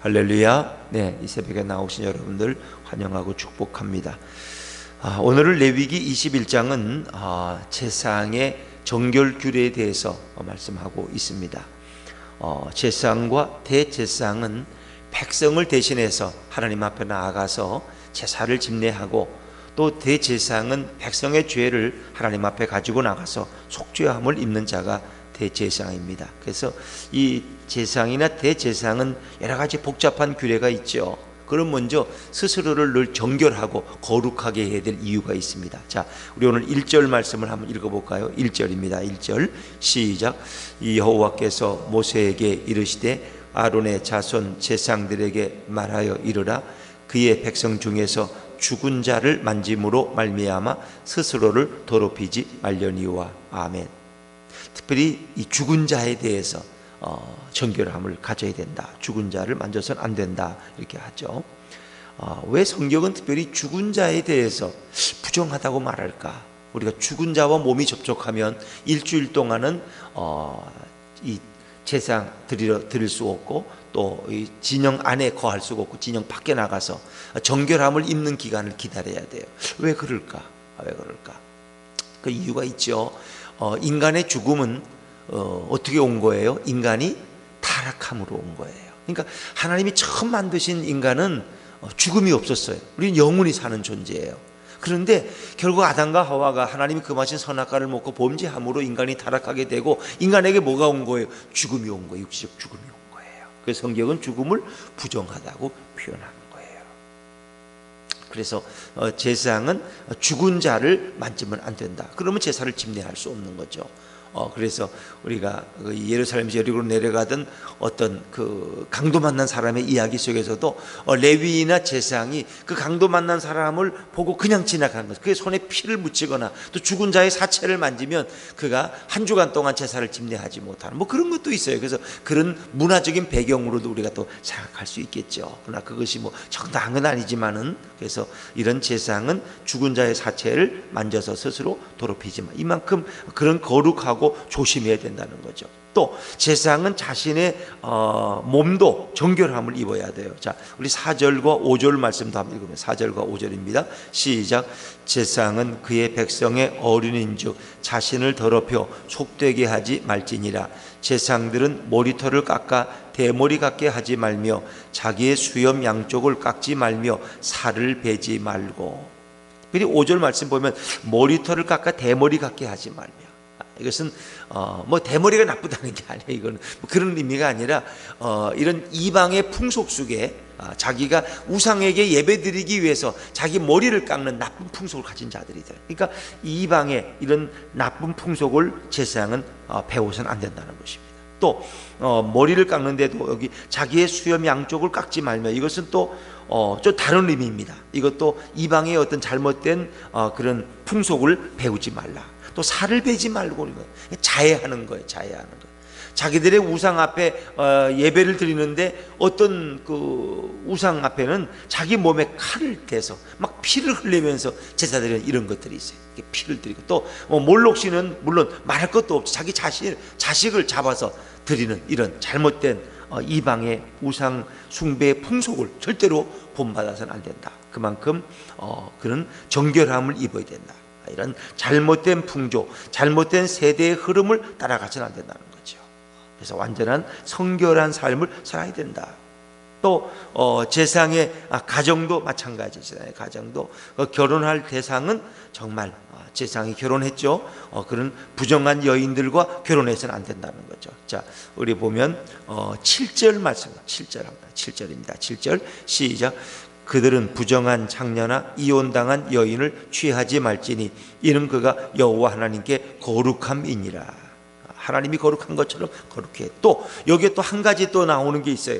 할렐루야. 네, 이 새벽에 나오신 여러분들 환영하고 축복합니다. 오늘은 레위기 21장은 제사장의 정결 규례에 대해서 말씀하고 있습니다. 제사장과 대제사장은 백성을 대신해서 하나님 앞에 나아가서 제사를 집례하고, 또 대제사장은 백성의 죄를 하나님 앞에 가지고 나가서 속죄함을 입는 자가 대제사장입니다. 그래서 이 제사장이나 대제사장은 여러 가지 복잡한 규례가 있죠. 그럼 먼저 스스로를 늘 정결하고 거룩하게 해야 될 이유가 있습니다. 자, 우리 오늘 1절 말씀을 한번 읽어볼까요? 1절입니다. 1절 시작. 이 여호와께서 모세에게 이르시되 아론의 자손 제사장들에게 말하여 이르라. 그의 백성 중에서 죽은 자를 만짐으로 말미암아 스스로를 더럽히지 말려니와. 아멘. 특별히 이 죽은 자에 대해서 정결함을 가져야 된다. 죽은 자를 만져서는 안 된다, 이렇게 하죠. 왜 성경은 특별히 죽은 자에 대해서 부정하다고 말할까? 우리가 죽은 자와 몸이 접촉하면 일주일 동안은 이 제사 드릴 수 없고, 또 이 진영 안에 거할 수가 없고 진영 밖에 나가서 정결함을 입는 기간을 기다려야 돼요. 왜 그럴까? 그 이유가 있죠. 인간의 죽음은 어떻게 온 거예요? 인간이 타락함으로 온 거예요. 그러니까 하나님이 처음 만드신 인간은 죽음이 없었어요. 우리는 영원히 사는 존재예요. 그런데 결국 아담과 하와가 하나님이 금하신 선악과를 먹고 범죄함으로 인간이 타락하게 되고, 인간에게 뭐가 온 거예요? 죽음이 온 거예요. 육체적 죽음이 온 거예요. 그래서 성경은 죽음을 부정하다고 표현하는 거예요. 그래서 제사장은 죽은 자를 만지면 안 된다. 그러면 제사를 집례할 수 없는 거죠. 그래서 우리가 예루살렘에서 여리고로 내려가던 어떤 그 강도 만난 사람의 이야기 속에서도 레위나 제사장이 그 강도 만난 사람을 보고 그냥 지나가는 거죠. 그의 손에 피를 묻히거나 또 죽은 자의 사체를 만지면 그가 한 주간 동안 제사를 집례하지 못하는 뭐 그런 것도 있어요. 그래서 그런 문화적인 배경으로도 우리가 또 생각할 수 있겠죠. 그러나 그것이 뭐 정당한 건 아니지만은, 그래서 이런 제사장은 죽은 자의 사체를 만져서 스스로 더럽히지만 이만큼 그런 거룩하고 조심해야 된다는 거죠. 또 제사장은 자신의 몸도 정결함을 입어야 돼요. 자, 우리 4절과 5절 말씀도 한번 읽으면 4절과 5절입니다. 시작. 제사장은 그의 백성의 어린인즉 자신을 더럽혀 속되게 하지 말지니라. 제사장들은 머리털을 깎아 대머리 같게 하지 말며 자기의 수염 양쪽을 깎지 말며 살을 베지 말고. 그리고 5절 말씀 보면 머리털을 깎아 대머리 같게 하지 말며, 이것은 뭐 대머리가 나쁘다는 게 아니에요. 이거는 뭐 그런 의미가 아니라 이런 이방의 풍속 속에 자기가 우상에게 예배드리기 위해서 자기 머리를 깎는 나쁜 풍속을 가진 자들이들. 그러니까 이방의 이런 나쁜 풍속을 제사장은 배워서는 안 된다는 것입니다. 또 머리를 깎는데도 여기 자기의 수염 양쪽을 깎지 말며, 이것은 또 좀 다른 의미입니다. 이것도 이방의 어떤 잘못된 그런 풍속을 배우지 말라. 또 살을 베지 말고, 자해하는 거예요. 자해하는 거. 자기들의 우상 앞에 예배를 드리는데 어떤 그 우상 앞에는 자기 몸에 칼을 대서 막 피를 흘리면서 제사 드리는 이런 것들이 있어요. 피를 드리고, 또 몰록씨는 물론 말할 것도 없이 자기 자식을 잡아서 드리는 이런 잘못된 이방의 우상 숭배의 풍속을 절대로 본받아서는 안 된다. 그만큼 그런 정결함을 입어야 된다. 이런 잘못된 풍조, 잘못된 세대의 흐름을 따라가서는 안 된다는 거죠. 그래서 완전한 성결한 삶을 살아야 된다. 또 제사장의 가정도 마찬가지잖아요. 가정도 결혼할 대상은 정말 제사장이 결혼했죠. 그런 부정한 여인들과 결혼해서는 안 된다는 거죠. 자, 우리 보면 7절 말씀, 7절입니다. 7절 시작. 그들은 부정한 장녀나 이혼당한 여인을 취하지 말지니 이는 그가 여호와 하나님께 거룩함이니라. 하나님이 거룩한 것처럼 거룩해. 또 여기에 또 한 가지 또 나오는 게 있어요.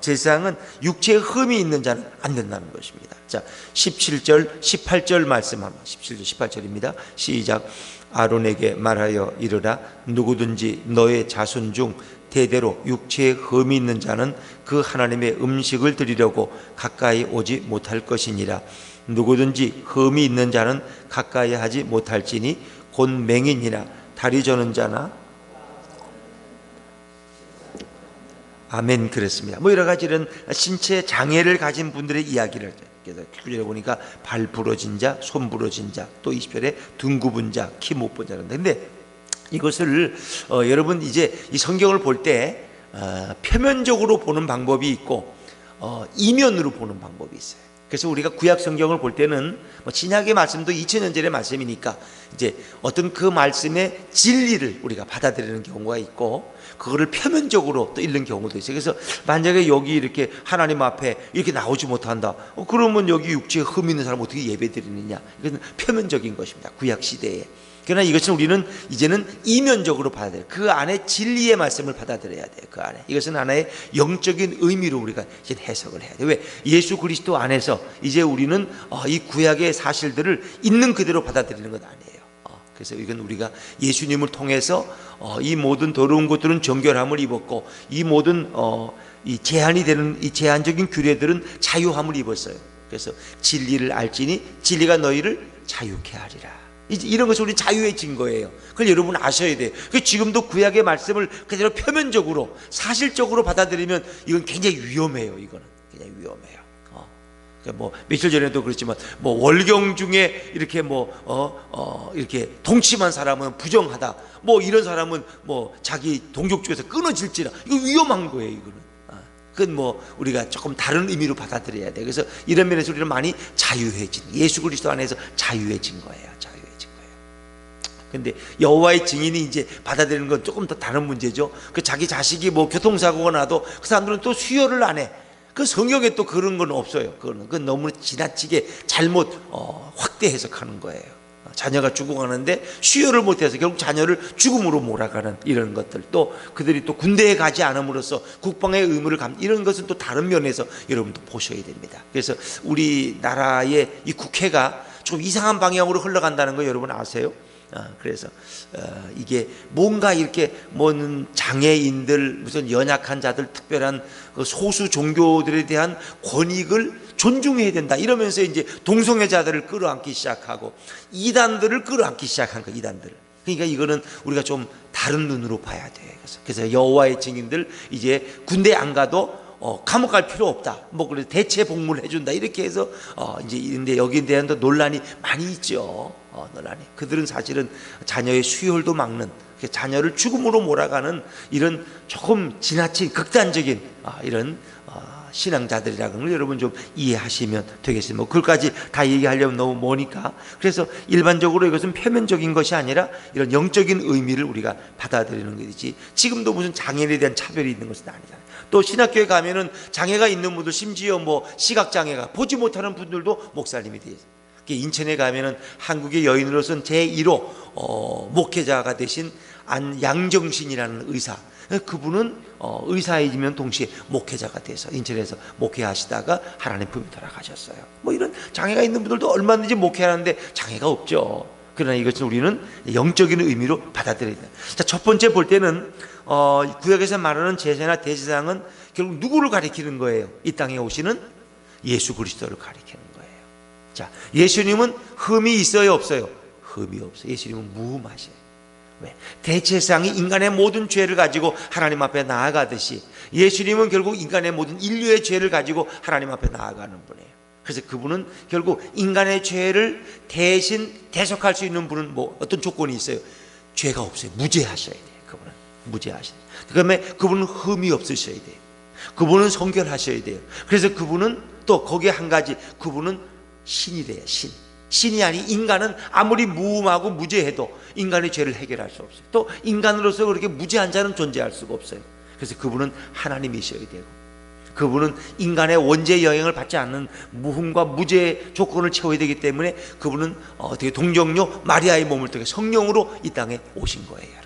제사장은 육체에 흠이 있는 자는 안 된다는 것입니다. 자, 17절 18절 말씀 한번, 17절 18절입니다. 시작. 아론에게 말하여 이르라. 누구든지 너의 자손 중 대대로 육체에 흠이 있는 자는 그 하나님의 음식을 드리려고 가까이 오지 못할 것이니라. 누구든지 흠이 있는 자는 가까이 하지 못할지니 곧 맹인이나 다리 저는 자나 아멘. 그렇습니다. 뭐 여러 가지 이런 신체 장애를 가진 분들의 이야기를 그래서 9절에 보니까 발 부러진 자, 손 부러진 자, 또 20절에 등 굽은 자, 키 못 본 자란다. 근데 이것을 여러분 이제 이 성경을 볼 때 표면적으로 보는 방법이 있고 이면으로 보는 방법이 있어요. 그래서 우리가 구약 성경을 볼 때는 뭐 신약의 말씀도 2000년 전의 말씀이니까 이제 어떤 그 말씀의 진리를 우리가 받아들이는 경우가 있고 그거를 표면적으로 또 읽는 경우도 있어요. 그래서 만약에 여기 이렇게 하나님 앞에 이렇게 나오지 못한다, 그러면 여기 육체에 흠 있는 사람 어떻게 예배 드리느냐? 이것은 표면적인 것입니다. 구약 시대에. 그러나 이것은 우리는 이제는 이면적으로 받아들여요. 그 안에 진리의 말씀을 받아들여야 돼요. 그 안에 이것은 하나의 영적인 의미로 우리가 이제 해석을 해야 돼요. 왜? 예수 그리스도 안에서 이제 우리는 이 구약의 사실들을 있는 그대로 받아들이는 건 아니에요. 그래서 이건 우리가 예수님을 통해서 이 모든 더러운 것들은 정결함을 입었고 이 모든 이 제한이 되는 이 제한적인 규례들은 자유함을 입었어요. 그래서 진리를 알지니 진리가 너희를 자유케 하리라. 이런 것이 우리 자유의 증거예요. 그걸 여러분 아셔야 돼요. 지금도 구약의 말씀을 그대로 표면적으로 사실적으로 받아들이면 이건 굉장히 위험해요. 이거는 굉장히 위험해요. 뭐 며칠 전에도 그랬지만 뭐 월경 중에 이렇게 이렇게 동침한 사람은 부정하다. 뭐 이런 사람은 뭐 자기 동족 중에서 끊어질지라. 이거 위험한 거예요. 이거는. 그건 뭐 우리가 조금 다른 의미로 받아들여야 돼. 그래서 이런 면에서 우리는 많이 자유해진, 예수 그리스도 안에서 자유해진 거예요. 근데 여호와의 증인이 이제 받아들이는 건 조금 더 다른 문제죠. 그 자기 자식이 뭐 교통사고가 나도 그 사람들은 또 수혈을 안 해. 그 성경에 또 그런 건 없어요. 그건 너무 지나치게 잘못 확대 해석하는 거예요. 자녀가 죽어가는데 수혈을 못해서 결국 자녀를 죽음으로 몰아가는 이런 것들, 또 그들이 또 군대에 가지 않음으로써 국방의 의무를 이런 것은 또 다른 면에서 여러분도 보셔야 됩니다. 그래서 우리나라의 이 국회가 좀 이상한 방향으로 흘러간다는 거 여러분 아세요? 그래서 이게 뭔가 이렇게 뭔 장애인들, 무슨 연약한 자들, 특별한 소수 종교들에 대한 권익을 존중해야 된다 이러면서 이제 동성애자들을 끌어안기 시작하고 이단들을 끌어안기 시작한 거예요. 이단들을. 그러니까 이거는 우리가 좀 다른 눈으로 봐야 돼. 그래서 여호와의 증인들 이제 군대 안 가도 감옥 갈 필요 없다. 뭐 그래 대체 복무를 해준다. 이렇게 해서 이제 근데 여기에 대한 논란이 많이 있죠. 논란이. 그들은 사실은 자녀의 수혈도 막는, 자녀를 죽음으로 몰아가는 이런 조금 지나친 극단적인 이런 신앙자들이라는 걸 여러분 좀 이해하시면 되겠습니다. 뭐 그걸까지 다 얘기하려면 너무 머니까. 그래서 일반적으로 이것은 표면적인 것이 아니라 이런 영적인 의미를 우리가 받아들이는 것이지 지금도 무슨 장애인에 대한 차별이 있는 것은 아니잖아요. 또 신학교에 가면은 장애가 있는 분들, 심지어 뭐 시각장애가 보지 못하는 분들도 목사님이 되어 있어요. 인천에 가면은 한국의 여인으로서는 제1호 목회자가 되신 양정신이라는 의사, 그분은 의사이면 동시에 목회자가 돼서 인천에서 목회하시다가 하나님 품에 돌아가셨어요. 뭐 이런 장애가 있는 분들도 얼마든지 목회하는데 장애가 없죠. 그러나 이것은 우리는 영적인 의미로 받아들여야 돼요. 자, 첫 번째 볼 때는 구약에서 말하는 제사나 대제사장은 결국 누구를 가리키는 거예요? 이 땅에 오시는 예수 그리스도를 가리키는 거예요. 자, 예수님은 흠이 있어요, 없어요? 흠이 없어요. 예수님은 무흠하셔요. 왜? 대제사장이 인간의 모든 죄를 가지고 하나님 앞에 나아가듯이 예수님은 결국 인간의 모든 인류의 죄를 가지고 하나님 앞에 나아가는 분이에요. 그래서 그분은 결국 인간의 죄를 대신 대속할 수 있는 분은 뭐 어떤 조건이 있어요? 죄가 없어요. 무죄하셔야 돼요. 그분은 무죄하셔야 돼요. 그다음에 그분은 흠이 없으셔야 돼요. 그분은 성결하셔야 돼요. 그래서 그분은 또 거기에 한 가지, 그분은 신이래요. 신이 아니, 인간은 아무리 무음하고 무죄해도 인간의 죄를 해결할 수 없어요. 또 인간으로서 그렇게 무죄한 자는 존재할 수가 없어요. 그래서 그분은 하나님이셔야 되고, 그분은 인간의 원죄 영향을 받지 않는 무흠과 무죄의 조건을 채워야 되기 때문에 그분은 어떻게 동정녀 마리아의 몸을 통해 성령으로 이 땅에 오신 거예요.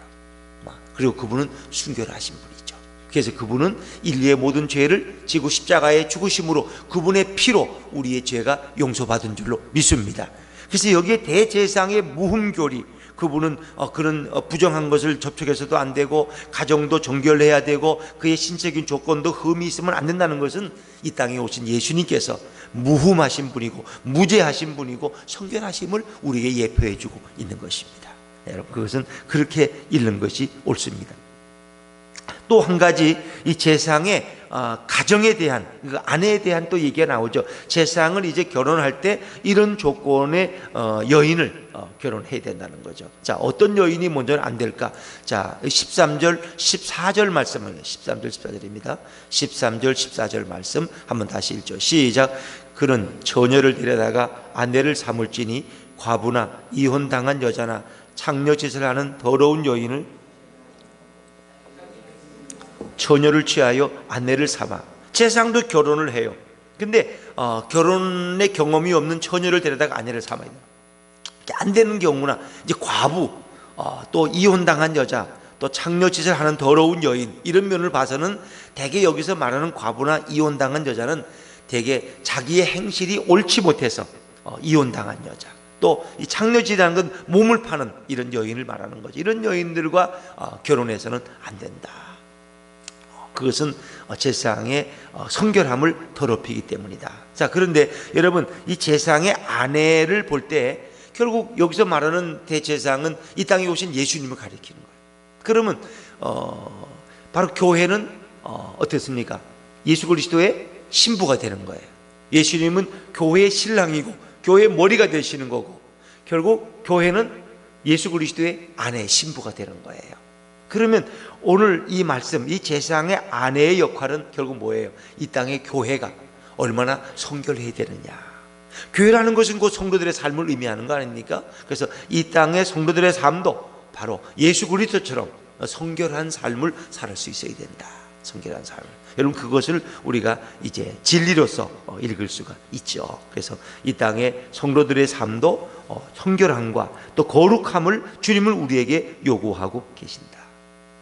그리고 그분은 순결하신 분이죠. 그래서 그분은 인류의 모든 죄를 지고 십자가의 죽으심으로 그분의 피로 우리의 죄가 용서받은 줄로 믿습니다. 그래서 여기에 대제사장의 무흠교리, 그분은 그런 부정한 것을 접촉해서도 안 되고 가정도 정결해야 되고 그의 신체적인 조건도 흠이 있으면 안 된다는 것은 이 땅에 오신 예수님께서 무흠하신 분이고 무죄하신 분이고 성결하심을 우리에게 예표해 주고 있는 것입니다. 여러분, 그것은 그렇게 읽는 것이 옳습니다. 또 한 가지 이 제사상의 가정에 대한, 그 아내에 대한 또 얘기가 나오죠. 제사상을 이제 결혼할 때 이런 조건의 여인을 결혼해야 된다는 거죠. 자, 어떤 여인이 먼저는 안 될까? 자, 13절 14절 말씀을 13절 14절입니다. 13절 14절 말씀 한번 다시 읽죠. 시작. 그는 처녀를 데려다가 아내를 삼을지니 과부나 이혼당한 여자나 창녀짓을 하는 더러운 여인을 처녀를 취하여 아내를 삼아. 제사상도 결혼을 해요. 근데 결혼의 경험이 없는 처녀를 데려다가 아내를 삼아야 돼요. 안 되는 경우나 이제 과부, 또 이혼당한 여자, 또 창녀짓을 하는 더러운 여인, 이런 면을 봐서는 대개 여기서 말하는 과부나 이혼당한 여자는 대개 자기의 행실이 옳지 못해서 이혼당한 여자, 또 이 창녀짓이라는 건 몸을 파는 이런 여인을 말하는 거죠. 이런 여인들과 결혼해서는 안 된다. 그것은 제사상의 성결함을 더럽히기 때문이다. 자, 그런데 여러분, 이 제사상의 아내를 볼 때 결국 여기서 말하는 대제사장은 이 땅에 오신 예수님을 가리키는 거예요. 그러면 바로 교회는 어떻습니까? 예수 그리스도의 신부가 되는 거예요. 예수님은 교회의 신랑이고 교회의 머리가 되시는 거고, 결국 교회는 예수 그리스도의 아내, 신부가 되는 거예요. 그러면 오늘 이 말씀, 이 제사장의 아내의 역할은 결국 뭐예요? 이 땅의 교회가 얼마나 성결해야 되느냐. 교회라는 것은 곧 성도들의 삶을 의미하는 거 아닙니까? 그래서 이 땅의 성도들의 삶도 바로 예수 그리스도처럼 성결한 삶을 살 수 있어야 된다. 성결한 삶을. 여러분, 그것을 우리가 이제 진리로서 읽을 수가 있죠. 그래서 이 땅의 성도들의 삶도 성결함과 또 거룩함을 주님은 우리에게 요구하고 계신다.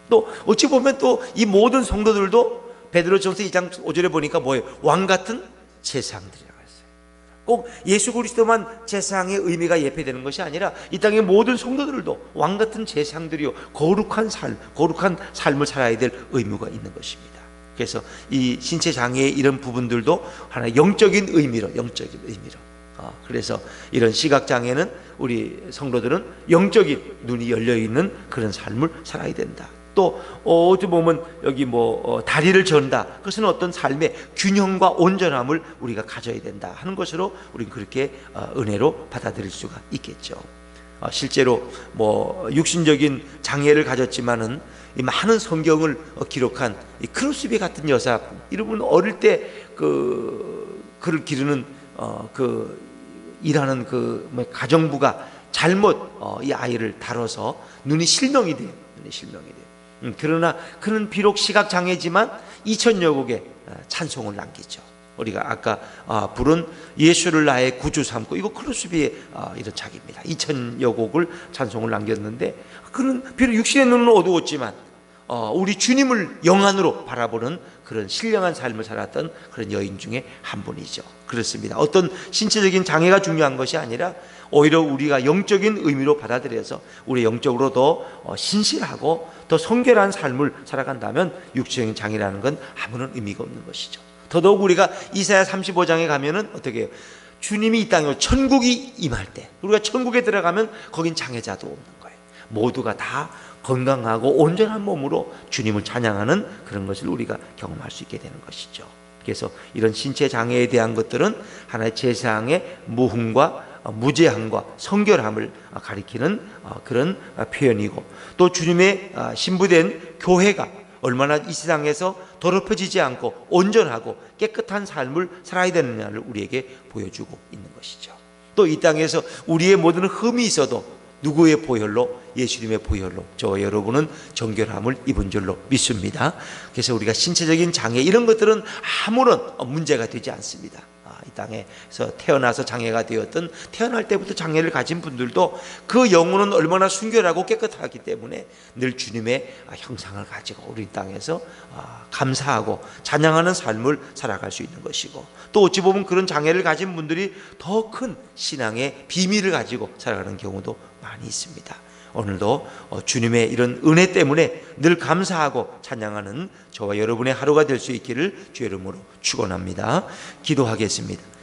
또 어찌 보면 또 이 모든 성도들도 베드로전서 2장 5절에 보니까 뭐예요? 왕 같은 제사장들이라고 했어요. 꼭 예수 그리스도만 제사장의 의미가 예표되는 것이 아니라 이 땅의 모든 성도들도 왕 같은 제사장들이요, 거룩한 삶을 살아야 될 의무가 있는 것입니다. 그래서 이 신체 장애의 이런 부분들도 하나의 영적인 의미로 그래서 이런 시각 장애는 우리 성도들은 영적인 눈이 열려 있는 그런 삶을 살아야 된다. 또 어디 보면 여기 다리를 전다. 그것은 어떤 삶의 균형과 온전함을 우리가 가져야 된다 하는 것으로 우리는 그렇게 은혜로 받아들일 수가 있겠죠. 실제로 육신적인 장애를 가졌지만은 이 많은 성경을 기록한 이 크로스비 같은 여사, 이분은 어릴 때 그를 기르는 일하는 가정부가 잘못 이 아이를 다뤄서 눈이 실명이 돼요. 그러나 그는 비록 시각 장애지만 2000여 곡의 찬송을 남기죠. 우리가 아까 부른 예수를 나의 구주 삼고, 이거 크로스비의 이런 작입니다. 2000여 곡을 찬송을 남겼는데, 그는 비록 육신의 눈은 어두웠지만 우리 주님을 영안으로 바라보는 그런 신령한 삶을 살았던 그런 여인 중에 한 분이죠. 그렇습니다. 어떤 신체적인 장애가 중요한 것이 아니라 오히려 우리가 영적인 의미로 받아들여서 우리 영적으로 더 신실하고 더 성결한 삶을 살아간다면 육체적인 장애라는 건 아무런 의미가 없는 것이죠. 더더욱 우리가 이사야 35장에 가면은 어떻게 해요? 주님이 이 땅에 천국이 임할 때, 우리가 천국에 들어가면 거긴 장애자도 없는 거예요. 모두가 다 건강하고 온전한 몸으로 주님을 찬양하는 그런 것을 우리가 경험할 수 있게 되는 것이죠. 그래서 이런 신체 장애에 대한 것들은 하나의 제사장의 무흠과 무죄함과 성결함을 가리키는 그런 표현이고, 또 주님의 신부된 교회가 얼마나 이 세상에서 더럽혀지지 않고 온전하고 깨끗한 삶을 살아야 되느냐를 우리에게 보여주고 있는 것이죠. 또 이 땅에서 우리의 모든 흠이 있어도 누구의 보혈로? 예수님의 보혈로 저와 여러분은 정결함을 입은 줄로 믿습니다. 그래서 우리가 신체적인 장애 이런 것들은 아무런 문제가 되지 않습니다. 이 땅에서 태어나서 장애가 되었던, 태어날 때부터 장애를 가진 분들도 그 영혼은 얼마나 순결하고 깨끗하기 때문에 늘 주님의 형상을 가지고 우리 땅에서 감사하고 찬양하는 삶을 살아갈 수 있는 것이고, 또 어찌 보면 그런 장애를 가진 분들이 더 큰 신앙의 비밀을 가지고 살아가는 경우도 많이 있습니다. 오늘도 주님의 이런 은혜 때문에 늘 감사하고 찬양하는 저와 여러분의 하루가 될 수 있기를 주의 이름으로 축원합니다. 기도하겠습니다.